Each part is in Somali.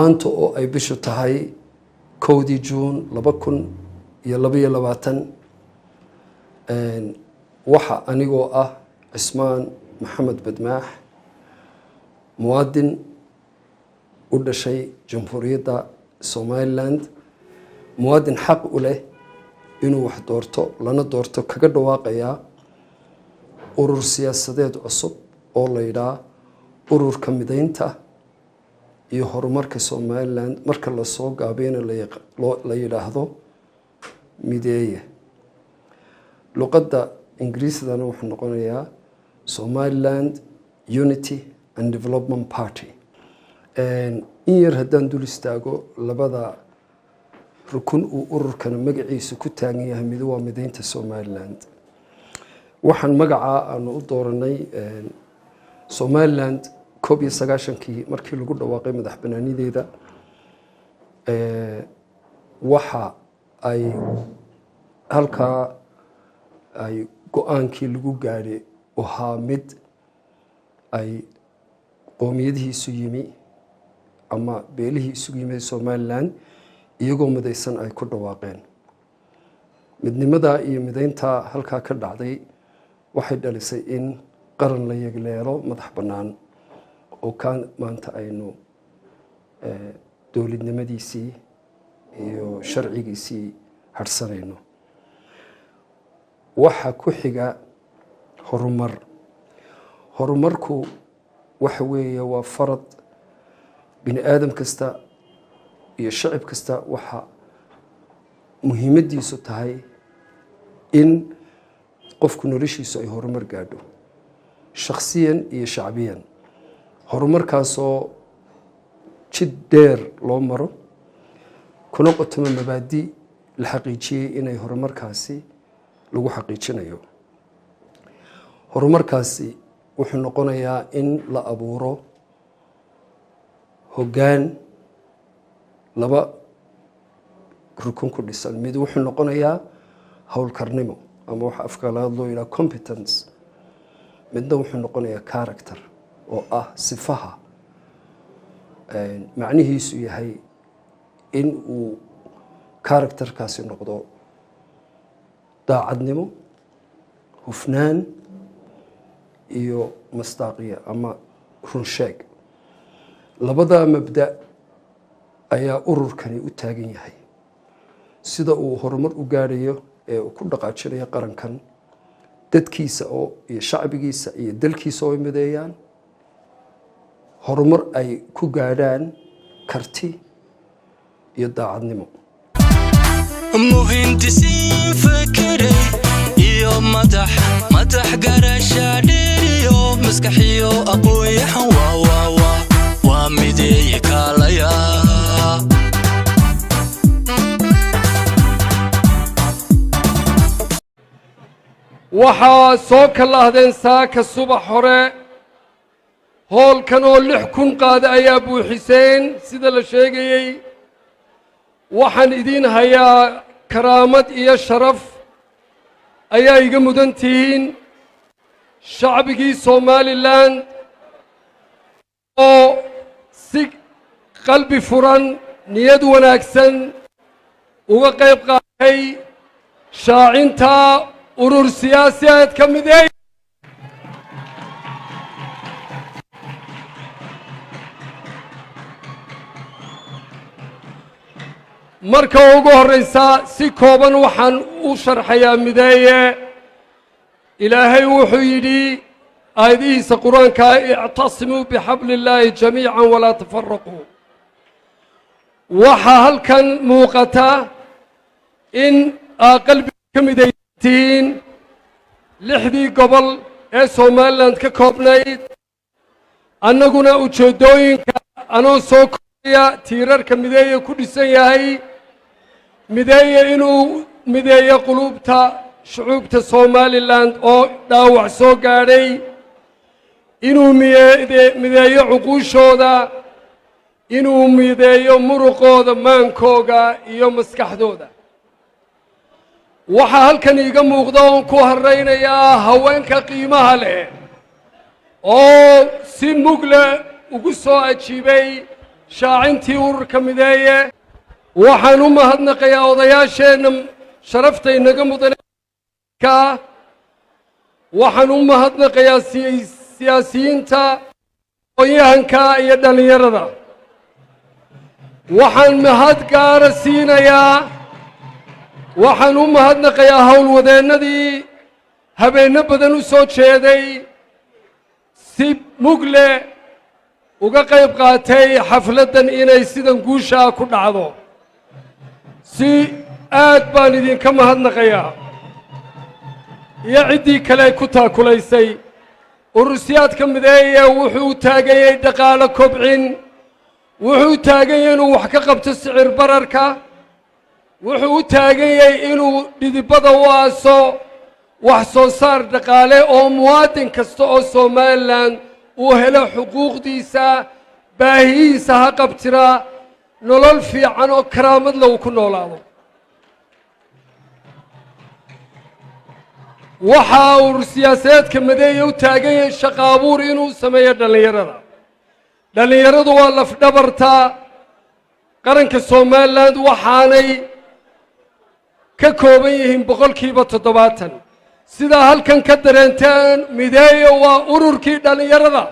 maanta oo ay bishu tahay 1 June 2022 waxa anigoo ah Cismaan Maxamed Badmaax muwaadin u dhashay Jamhuuriyadda Somaliland muwaadin xaq u leh inuu wax doorto lana doorto kaga dhawaaqaya urur siyaasadeed cusub oo la yiraahdo ururka mideynta iyo horumarka Somaliland marka la soo gaabeeyna la yiraahdo mideeye luqadda Ingiriisidana wuxuu noqonayaa Somaliland Unity and Development Party in yar haddaan dul istaago labada rukun uu ururkan magaciisa ku taagan yahay mid waa mideynta Somaliland waxaan magaca aan u dooranay Somaliland 19 markii lagu dhawaaqay madaxbanaanideeda waxa ay halka ay go'aankii lagu gaaray oo mid ay qoomiyadihiisu yimi ama beelihiisu yimi Somaliland iyagoo midaysan ay ku dhawaaqeen midnimada iyo mideynta halka ka dhacday waxay dhalisay in qaran la yagleelo madax banaan oo kan maanta aynu dawladnimadiisii iyo sharcigiisii harsanayno waxa ku xiga horumarku waxa weeye waa farad bini aadam kasta iyo shacab kasta waxa muhiimadiisu tahay in qofku noloshiisu ay horumar gaadho shakhsiyan iyo shacbiyan horumarkaasoo jid dheer loo maro kuna qotoma mabaadi la xaqiijiyay inay horumarkaasi lagu xaqiijinayo horumarkaasi wuxuu noqonayaa in la abuuro hoggaan laba rukun ku dhisan mid wuxuu noqonayaa hawlkarnimo ama waxa afkalaad loo yiraahdo competence midna wuxuu noqonayaa character oo ah sifaha macnihiisu yahay in uu characterkaasi noqdo daacadnimo hufnaan iyo masdaaqiya ama run sheeg labada mabda ayaa ururkani u taagan yahay sida uu horumar u gaarayo ee uu ku dhaqaajinayo qarankan dadkiisa oo iyo shacbigiisa iyo dalkiisa oo mideeyaan horumar ay ku gaadhaan karti iyo daacadnimo muhindisiin fakere iyo madax garasha iyo maskaxiyo aqoon-yahan waa mideeye kaalaya waxaa soo kalahdeen saaka subax hore hoolkan oo 6,000 qaada ayaa buuxiseen sida la sheegayay waxaan idin hayaa karaamad iyo sharaf ayaa iga mudan tihiin shacbigii Somaliland oo si qalbi furan niyad wanaagsan uga qayb qaatay shaacinta urur siyaasadeed ka mid ah marka ugu horeysa si kooban waxaan u sharxayaa mideeye ilaahay wuxuu yidhi aayadihiisa quraanka i'tasimuu bihablillahi jamiican walaa tafarraquu waxa halkan muuqata in qalbi ka midaytiin 6 gobol ee Somaliland ka koobnayd annaguna ujeedooyinka anoo soo koobiya tiirarka mideeye ku dhisan yahay mideeye inuu mideeye qulubta shucuubta Somaliland oo dhaawac soo gaadhay inuu mideeyo cuquushooda inuu mideeyo muruqooda maankooga iyo maskaxdooda waxa halkan iga muuqda oo ku hareynayaa haweenka qiimaha leh oo si mugle ugu soo ajiibay shaacintii ururka mideeye waxaan u mahadnaqayaa odayaasheenna sharafta inaga mudanka waxaan u mahadnaqayaa siyaasiyiinta aqoonyahanka iyo dhalinyarada waxaan mahad gaara siinayaa waxaan u mahadnaqayaa howlwadeennadii habeenno badan u soo jeeday si mugle uga qayb qaatay xafladdan inay sidan guushaa ku dhacdo si aad baan idinka mahadnaqayaa iyo ciddii kale ku taakulaysay urursiyaadka mideeye wuxuu u taagan yahay dhaqaalo kobcin wuxuu u taagan yahay inuu wax ka qabto sicir bararka wuxuu u taagan yahay inuu dhidibada u aaso wax soo saar dhaqaale oo muwaadin kasta oo Somaliland uu helo xuquuqdiisa baahiyihiisa ha qabtira nolol fiican oo karaamad leh ku noolaado waxa uu siyaasadeedka mideeye u taagan yahay shaqo abuur inuu sameeyo dhalinyaradu waa laf dhabarta qaranka Somaliland waxaanay ka kooban yihiin 70% sida halkan ka dareenteen mideeye waa ururkii dhalinyarada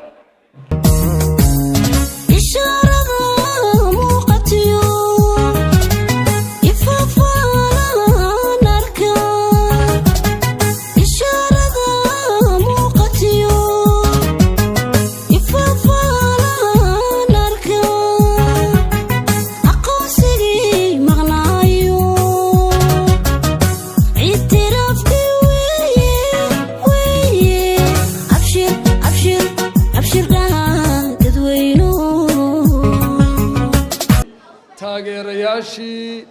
taageerayaashii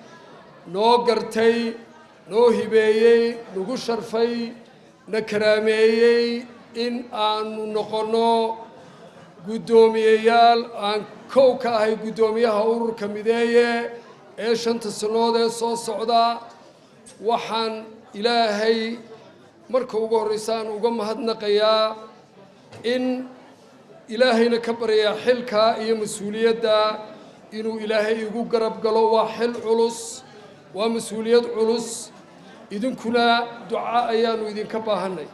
noo gartay noo hibeeyey nagu sharfay na karaameeyey in aanu noqono guddoomiyeyaal aan kow ka ahay guddoomiyaha ururka mideeye ee 5 sanood ee soo socda waxaan ilaahay marka ugu horeysaan uga mahadnaqayaa in ilaahayna ka baryaa xilka iyo mas'uuliyadda inuu ilaahay igu garab galo waa xil culus waa mas'uuliyad culus idinkuna duca ayaanu idinka baahanay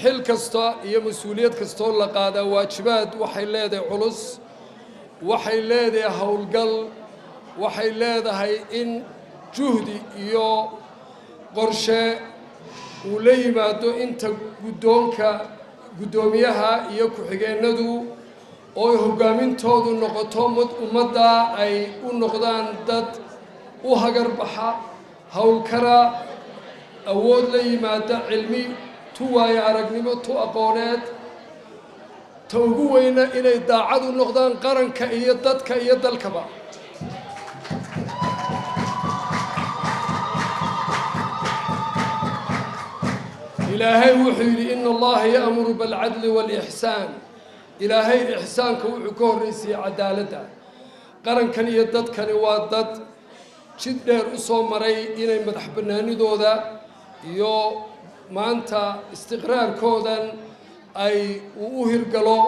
xil kasta iyo mas'uuliyad kasta oo la qaada waajibaad waxay leedahay culus waxay leedahay hawlgal waxay leedahay in juhdi iyo qorshe uu la yimaado inta guddoomiyaha iyo ku-xigeenadu oo hogaamintoodu noqoto ummadda ay u noqdaan dad u hagar baxa hawlkara awood la yimaada cilmi tu waayo aragnimo tu aqooneed ta ugu weyna inay daacad u noqdaan qaranka iyo dadka iyo dalkaba إلهي وحيد إن الله يأمر بالعدل والإحسان إلهي إحسانك وحكور ريسي عدالته قرن كان يدد كان وادد شدير أصو مري إني مدح بناني دودا يو ما أنت استقرار كودن أي ووهر قلو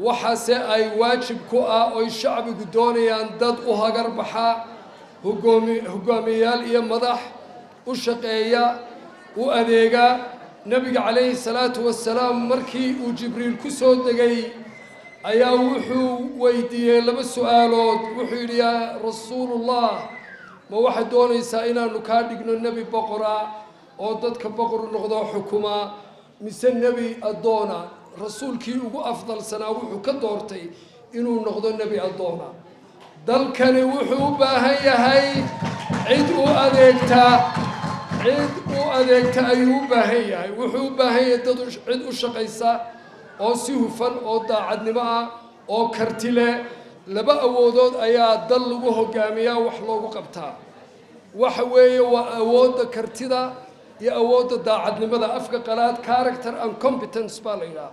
وحاسي أي واجب كوآ أو الشعب قدوني أندد وهاقر بحا هقوميال إيا مدح وشقيا وأذيقا نبي عليه الصلاة والسلام مركي وجبريل كسود دقي أيا وحو ويدي لما السؤالات وحو يا رسول الله ما واحد دوني سائنا نكادقنا النبي بقرة أو ضدك بقر نغضو حكومة مثل النبي الدونا رسول كي أفضل سنة وحو كدورتي إنو نغضو النبي الدونا دل كان وحو باهي هاي عدو أذيكتا عيد وأذيك أيوب هي وحوب هي تدش عيد وشقيسة أو سيوفن أو داعد نما أو كرتلة لبا أودود أيا دل وهو جامية وحلو قبتها وحوي وأود كرتدا يا أود داعد نما أفك قلات كاركتر أن كومبتنس بالينا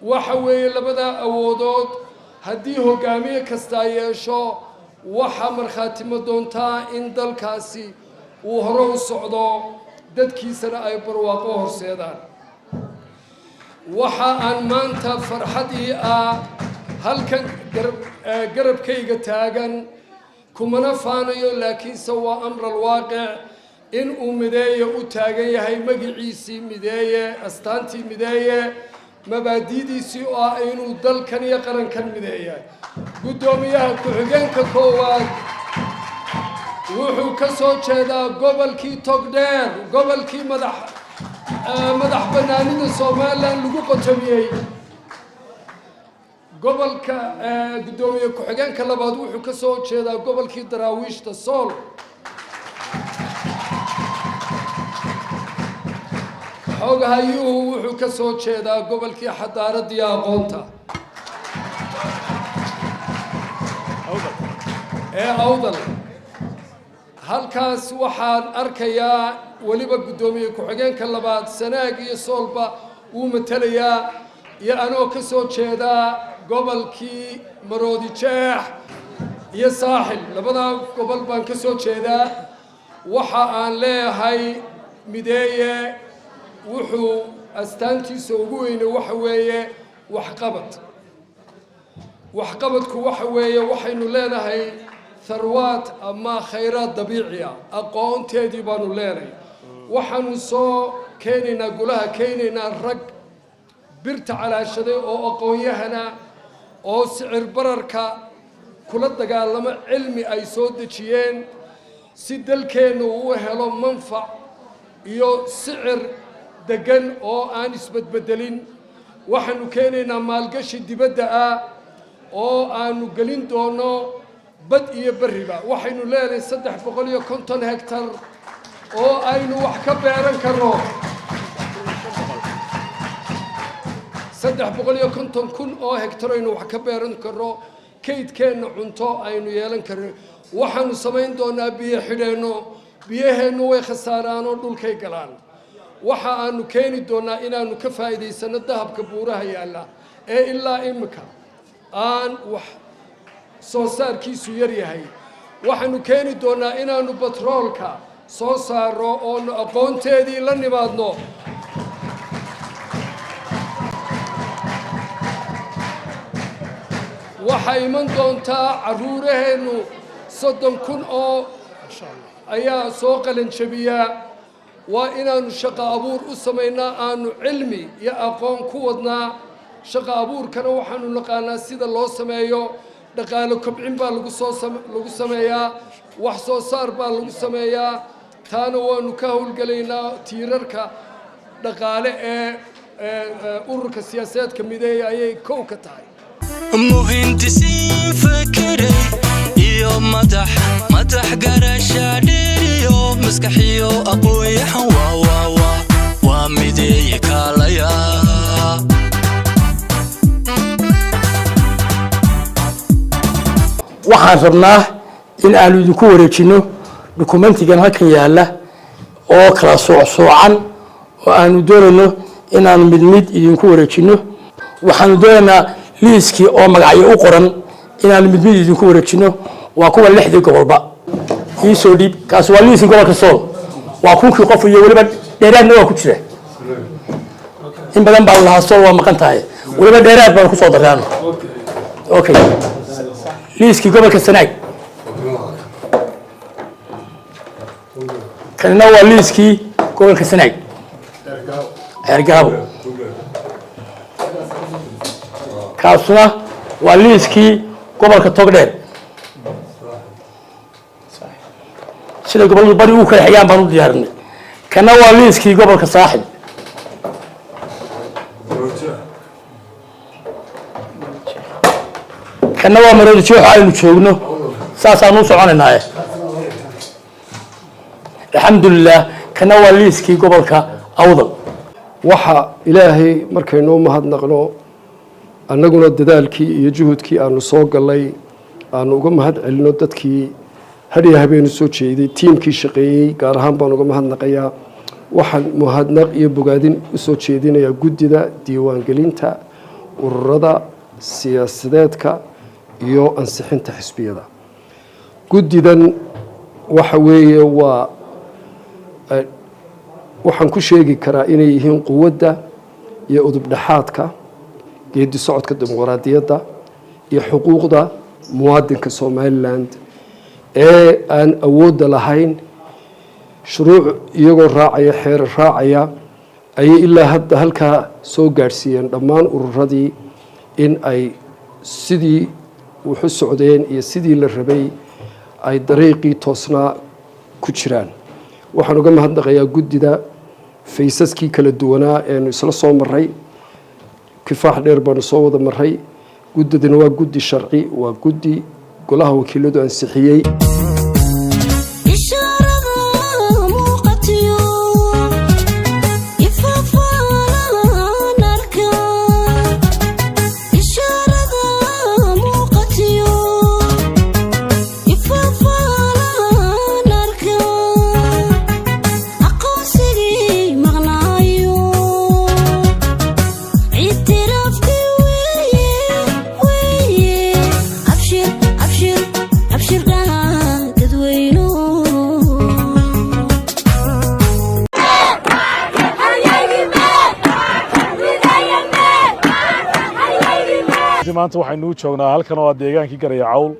وحوي لبدا أودود هديه جامية كستايشوا وحمر خاتم دونتا إن دل كاسي وهرو صعدو dadkiisana ay barwaaqo horseedaan waxa aan maanta farxadii halkan garabkayga taagan kumana faanayo laakiinse waa amral waaqic in uu mideeye u taagan yahay magaciisii mideeye astaantii mideeye mabaadidiisii oo ah inuu dalkan iyo qarankan mideeya gudoomiyaha ku-xigeenka koowaad wuxuu ka soo jeedaa gobolkii Togdheer gobolkii madax banaanida Soomaaliland lagu qotomiyay gobolka gudoomiye ku-xigeenka labaad wuxuu ka soo jeedaa gobolkii Daraawiishta Sool xoogahayuhu wuxuu ka soo jeedaa gobolkii xadaaradda iyo aqoonta awdal halkaas waxaan arkayaa waliba gudoomiye ku-xigeenka labaad Sanaag iyo Soolba uu matalayaa iyo anoo ka soo jeedaa gobolkii Maroodi Jeex iyo Saaxil labada gobol baan ka soo jeedaa waxa aan leeyahay mideeye wuxuu astaantiisa ugu weyn waxa weeye waxqabadku waxa weeye waxaynu leenahay ثروات أما خيرات طبيعية أقوم تدي بانو ليني وحنو سو كيننا قولها كيننا الرق برت على شدي أو أقوية هنا أو سعر برركا كل الدقال لما علمي أي صوت تشيين سيدل كينو وهلو منفع يو سعر دقن أو آنس بدلين وحنو كيننا مالقش دي بدأ أو آنو قلين دونو bad iyo bariba waxaynu leeyahay 350 hektar oo aynu wax ka beeran karno 350 kun oo hektar aynu wax ka beeran karno kaydkeena cunto aynu yeelan karno waxaanu samayn doonaa biyo xidheeno biyaheenu way khasaaraan oo dhulkay galaan waxa aanu keeni doonaa inaanu ka faa'iideysano dahabka buuraha yaala ee ilaa imika aan wax soo saarkiisu yar yahay waxaanu keeni doonaa inaanu batroolka soo saaro oo aqoonteedii la nimaadno waxa iman doontaa caruuraheenu 30 kun oo ayaa soo qalan jabiya waa inaanu shaqo abuur u sameynaa aanu cilmi iyo aqoon ku wadnaa shaqo abuurkana waxaanu naqaanaa sida loo sameeyo dhaqaale kobcin baa lagu sameeyaa wax soo saar baa lagu sameeyaa taana waanu ka howlgalaynaa tiirarka dhaqaale ee ururka siyaasadeedka mideeya ayay kow ka tahay muhindisiin fakiray iyo madax garasha dhiriyo maskaxiyo aqoon-yahan waa mideeye kaalaya waxaan rabnaa in aanu idinku wareejino dokumentigan halkan yaala oo kala soocan oo aanu doonayno inaanu mid idinku wareejino waxaanu doonaynaa liiskii oo magacyo u qoran inaanu mid idinku wareejino waa kuwa 6 gobolba ii soo dhiib kaas waa liiskii gobolka Sool waa kunkii qof iyo waliba dheeraadna waa ku jira in badan baa la Sool waa maqan tahay waliba dheeraad baan ku soo daraan okay liiskii gobolka Sanaag kanna waa liiskii gobolka Sanaag Ergaabo kaasuna waa liiskii gobolka Togdheer sida gobolka bari uu kala xiyaan baan u diyaarinay kanna waa liiskii gobolka Saaxil kanna waa Maroodi Jeex aynu joogno saasaan u soconaynaa alxamdulillah kana waa liiskii gobolka Awdal waxa ilaahay markaynu mahadnaqno annaguna dadaalkii iyo juhudkii aanu soo galay aanu uga mahad celino dadkii hadhiya habeenu soo jeeday tiimkii shaqeeyay gaar ahaan baan uga mahadnaqayaa waxaan mahadnaq iyo bogaadin u soo jeedinayaa guddida diiwaangelinta ururada siyaasadeedka iyo ansixinta xisbiyada guddidan waxa weeye waa waxaan ku sheegi karaa inay yihiin quwadda iyo udubdhaxaadka geedi socodka dimuqraadiyadda iyo xuquuqda muwaadinka Somaliland ee aan awoodda lahayn shuruuc iyagoo raacaya xeer raacaya ay ilaa hadda halka soo gaarsiiyeen dhammaan ururadii in ay sidii wuxuu socdeen iyo sidii la rabay ay dariiqii toosnaa ku jiraan. waxaan uga mahadnaqayaa guddida faysaskii kala duwanaa ee isla soo maray kifaax dheer baan soo wada maray. guddidana waa guddi sharci, waa guddi golaha wakiiladu ansixiyay. maanta waxaynu joognaa halkan oo deegaankii Garaya Cawl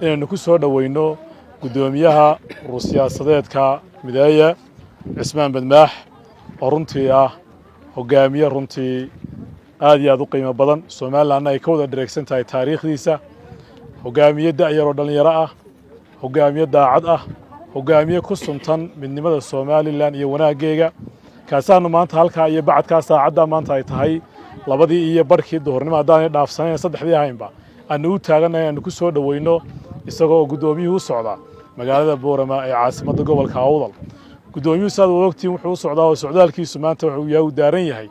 inaynu ku soo dhaweyno gudoomiyaha siyaasadeedka Mideeya Cismaan Badmaax oo runtii ah hogaamiye runtii aad iyo aad u qiimo badan Soomaaliland ay ka wada dhareegsan tahay taariikhdiisa, hogaamiye da'yar oo dhalinyaro ah, hogaamiye daacad ah, hogaamiye ku suntan midnimada Soomaaliland iyo wanaageega. kaasaanu maanta halka iyo bacadka saacada maanta ay tahay labadii iyo barkii duhurnimo hadaan dhaafsanay saddexdii haynba aanu u taaganahay aanu ku soo dhaweyno isagoo gudoomiyuhu u socda magaalada Boorama ee caasimadda gobolka Awdal. gudoomiyuhu saad waqti wuxuu u socdaa oo socdaalkiisu maanta wuxuu yahay daaran yahay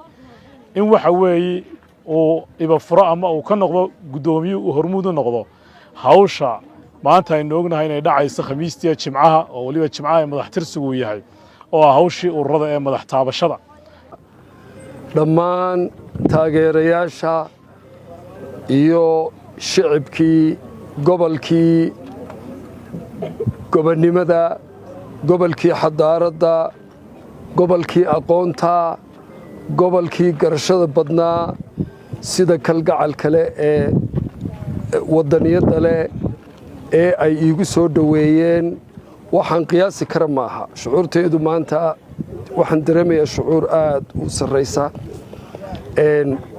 in waxa weeye oo iba furo ama uu ka noqdo gudoomiyuhu hormuud u noqdo hawsha maanta aynu ognahay inay dhacayso Khamiistii Jimcaha oo waliba Jimcaha ay madax tirsigu yahay oo hawshii ururada ee madax taabashada. dhammaan taageerayaasha iyo shicibkii gobolkii gobonimada, gobolkii xadaaradda, gobolkii aqoonta, gobolkii garashada badnaa sida kalgacal kale ee wadaniyada leh ee ay iigu soo dhaweeyeen. waxaan qiyaasi kara maaha shucuurteedu maanta. waxaan dareemayaa shucuur aad u sarreysa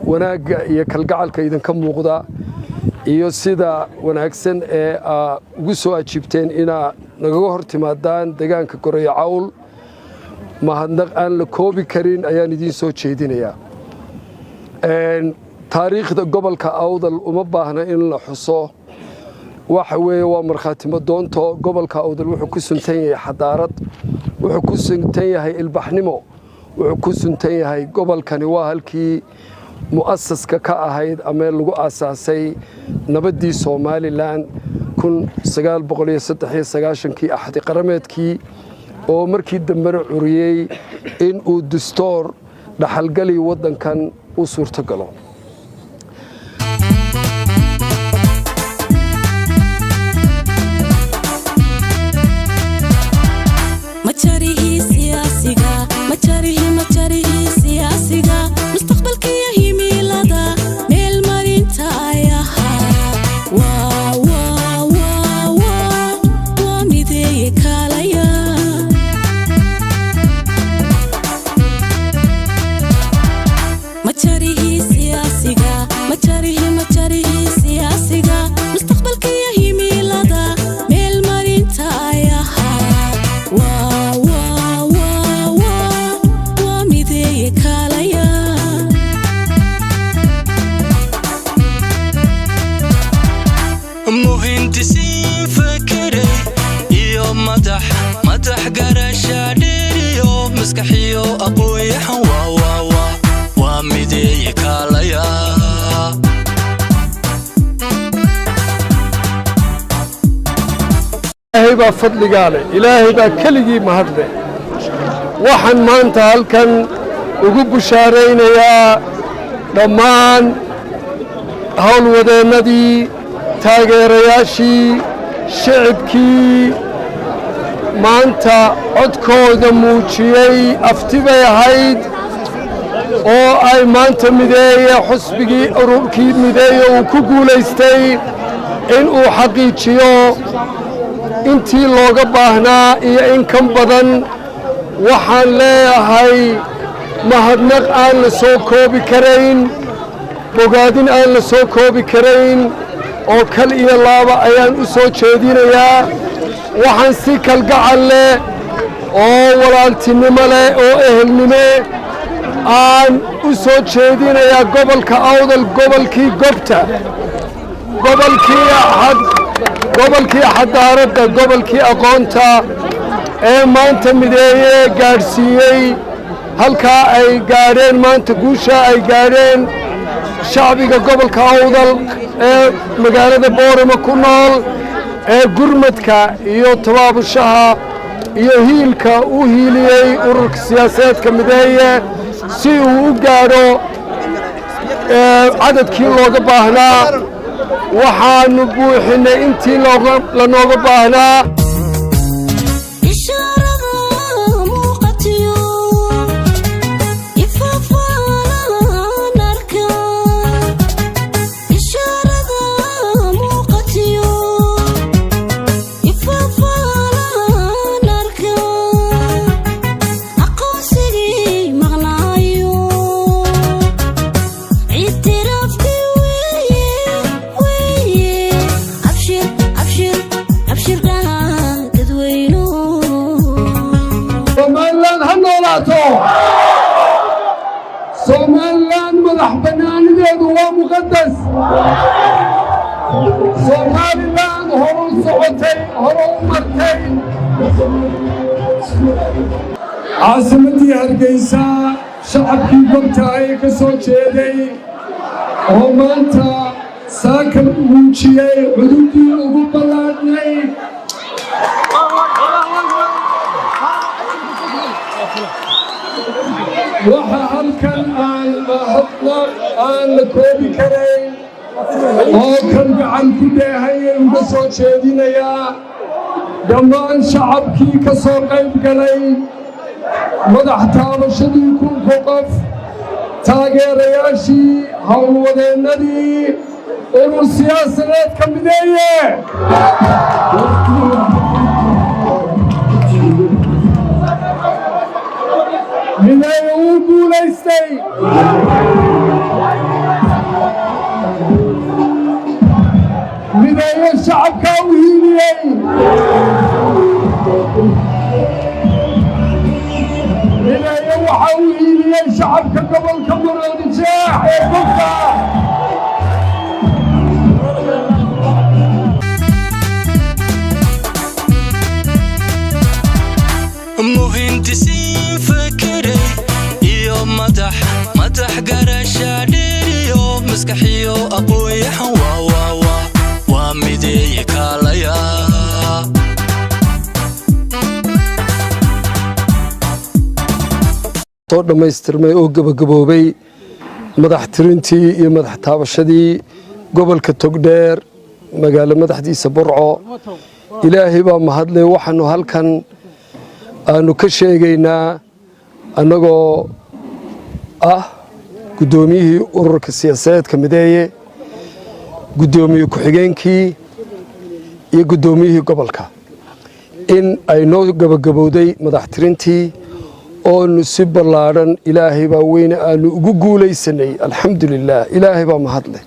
wanaagga iyo kalgacalka idinka muuqda iyo sida wanaagsan ee ugu soo ajiibteen inaa nagaga hor timaadaan deegaanka Garaya Cawl. mahadnaq aan la koobi karin ayaan idiin soo jeedinayaa. taariikhda gobolka Awdal uma baahna in la xuso. waxa weeye waa markhaatimo doonto gobolka Awdal wuxuu ku suntan yahay xadaarad, wuxuu ku suntan yahay ilbaxnimo, wuxuu ku suntan yahay gobolkani waa halkii mu'assaska ka ahayd ama lagu aasaasay nabadii Somaliland 1993 axdi qarameedkii oo markii dambe curiyay in uu dastuur dhaxalgali wadankan u suurto galo. baa fadligaale ilaahay baa keligii mahadle. waxaan maanta halkan ugu bushaaraynayaa dhammaan howlwadeennadii, taageerayaashii, shicibkii maanta codkooda muujiyey afti bay ahayd oo ay maanta mideeye xusbigii ururkii mideeye uu ku guulaystay in uu xaqiijiyo intii looga baahnaa iyo in kan badan waxaan leeyahay mahadnaq aan la soo koobi karayn bogaadin aan la soo koobi karayn oo kal iyo laaba ayaan u soo jeedinayaa waxaan si kalgacal leh oo walaaltinimo leh oo ehelnimo aan u soo jeedinayaa gobolka awdal gobolkii gobta gobolkii xadaaradda gobolkii aqoonta ee maanta mideeye gaadhsiiyey halkaa ay gaadheen maanta guushaa ay gaadheen shacbiga gobolka awdal ee magaalada boorama ku nool ee gurmadka iyo tabaabushaha iyo hiilka u hiiliyey ururka siyaasadeedka mideeye si uu u gaadho cadadkii looga baahnaa waxaanu buuxinay intii lanooga baahnaa Somaliland madax banaanideedu waa muqadas Somaliland horu socotay horu martay caasimadii Hargeysa shacabkii gobta ay ka soo jeeday oo maanta saaka muujiyay cududii ugu ballaadhnay waxa halkan aan mahadnaq aan la koobi karayn oo kan gacan ku dheehayay uga soo jeedinayaa dhammaan shacabkii ka soo qayb galay madax taabashadii kunka qof taageerayaashii howlwadeennadii urur siyaasadeedka mideeye mideeye wuu guulaystay mideeye shacabkaa u hiiliyey mideeye waxaa u hiiliyey shacabka gobolka Maroodijeex ee gobta muhindisiin fakeray iyo madax garasha dhiriyo maskaxiyo aqoon-yahan waa mideeye kaalaya soo dhammaystirmay oo gabagaboobay madax tirintii iyo madax taabashadii gobolka Togdheer magaalo madaxdiisa Burco ilaahay baa mahadlay waxaanu halkan aanu ka sheegaynaa annagoo ah guddoomiyihii ururka siyaasadeedka mideeye guddoomiye ku-xigeenkii iyo guddoomiyihii gobolka in ay noo gabagabowday madax tirintii oonu si ballaadhan ilaahay baa weyne aanu ugu guulaysanay alxamdulilaah ilaahay baa mahadleh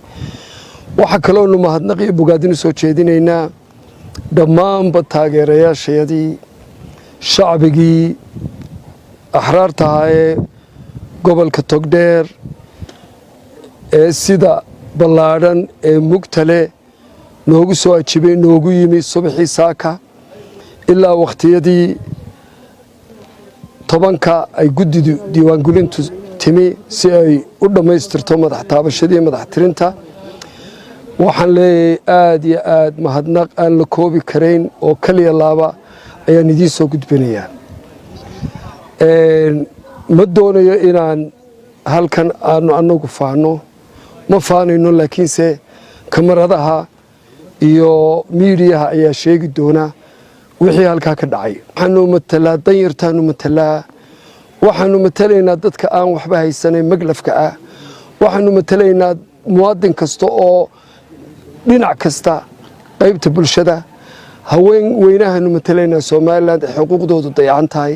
waxaa kaloonu mahadnaq iyo bogaadin u soo jeedinaynaa dhammaanba taageerayaashayadii shacbigii axraarta ahaayee gobolka Togdheer ee sida ballaadhan ee mugtale noogu soo ajibay noogu yimi subaxii saaka ilaa wakhtiyadii 10 ay guddidu diiwaangelintu timi si ay u dhammaystirto madax taabashadii madax tirinta waxaan leeyahay aad iyo aad mahadnaq aan la koobi karayn oo kaliya laaba ayaan idiin soo gudbinayaa ma doonayo inaan halkan aanu annagu faano ma faanayno laakiinse kamaradaha iyo miidiyaha ayaa sheegi doona wixii halkaa ka dhacay. Waxaanu matalaa danyartaanu matalaa, waxaanu matalaynaa dadka aan waxba haysanin maglafka ah, waxaanu matalaynaa muwaadin kasta oo dhinac kasta qaybta bulshada. haween weynahaanu matalaynaa Somaliland xuquuqdoodu dayacan tahay,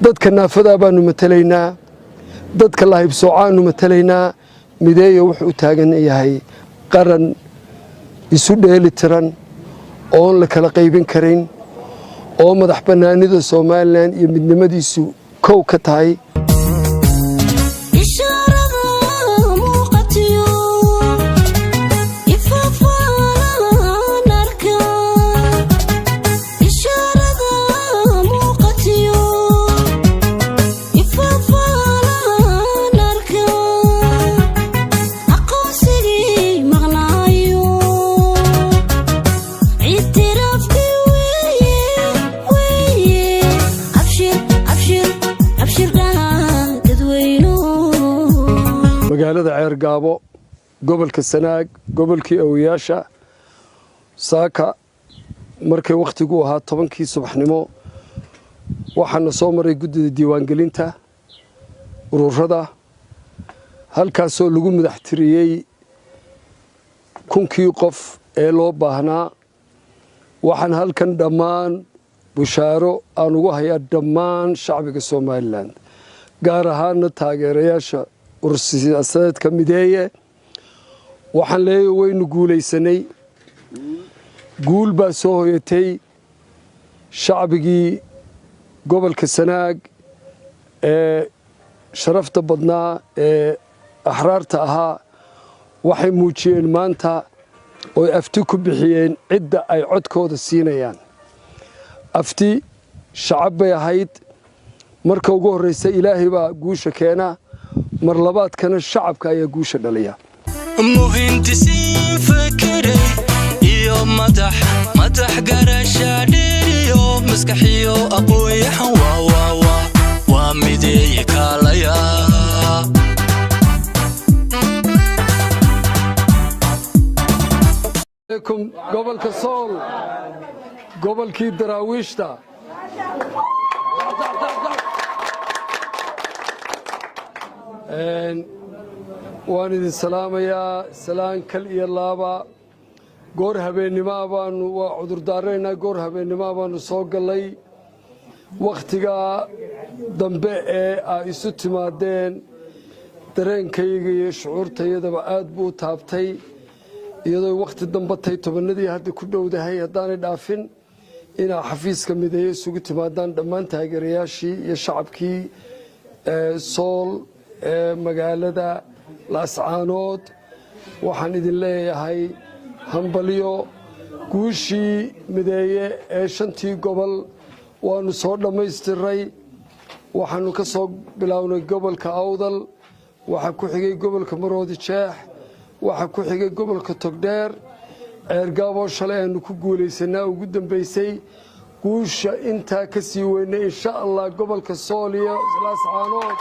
dadka naafada baanu matalaynaa, dadka la haybsoocaanu matalaynaa. mideeyo wuxuu u taagan yahay qaran isu dheeli tiran oo la kala qaybin karin, oo madax bannaanida Somaliland iyo midnimadiisu kow ka tahay. magaalada Ceergaabo, gobolka Sanaag, gobolkii Awiyasha, saaka markay waqtigu ahaa 10kii subaxnimo waxaana soo maray guddida diiwaangelinta ururada, halkaasoo lagu madax tiriyay 1000 qof ee loo baahnaa. waxaan halkan dhammaan bushaaro aan ugu hayaa dhammaan shacbiga Somaliland, gaar ahaan taageerayaasha siyaasadeedka mideeye. waxaan leeyahay waynu guulaysanay, guul baa soo hoyatay. shacbigii gobolka Sanaag ee sharafta badnaa ee axraarta ahaa waxay muujiyeen maanta oo afti ku bixiyeen cidda ay codkooda siinayaan. afti shacab bay ahayd. marka ugu horeysa Ilaahay baa guusha keena, mar labaadkana shacabka ayaa guusha dhaliya. muhindisiin fakiray iyo madax garasha dhiriyo maskaxiyo aqoon-yahan waa mideeye kaalaya. gobolka Sool, gobolkii daraawiishta, waan idin salaamayaa. salaan kal iyo laaba. goor habeennimo baanu waa cudurdaaraynaa, goor habeennimo baanu soo galay. wakhtiga dambe ee ay isu timaadeen dareenkayga iyo shucuurtayadaba aad buu taabtay, iyadoo wakhti dambe tay tobanadii hadda ku dhowdahay haddaanay dhaafin inaa xafiiska mideeye isugu timaadaan dhammaan taageerayaashii iyo shacabkii Sool ee magaalada Laascaanood. waxaan idin leeyahay hambalyo. guushii mideeye ee 5tii gobol waanu soo dhammaystiray. waxaanu ka soo bilownay gobolka Awdal, waxa ku xigay gobolka Maroodi Jeex, waxa ku xigay gobolka Togdheer. Ceergaabo shalay aanu ku guulaysanaa ugu dambeysay. guusha intaa ka sii weynay insha Allah gobolka Sool iyo Laascaanood.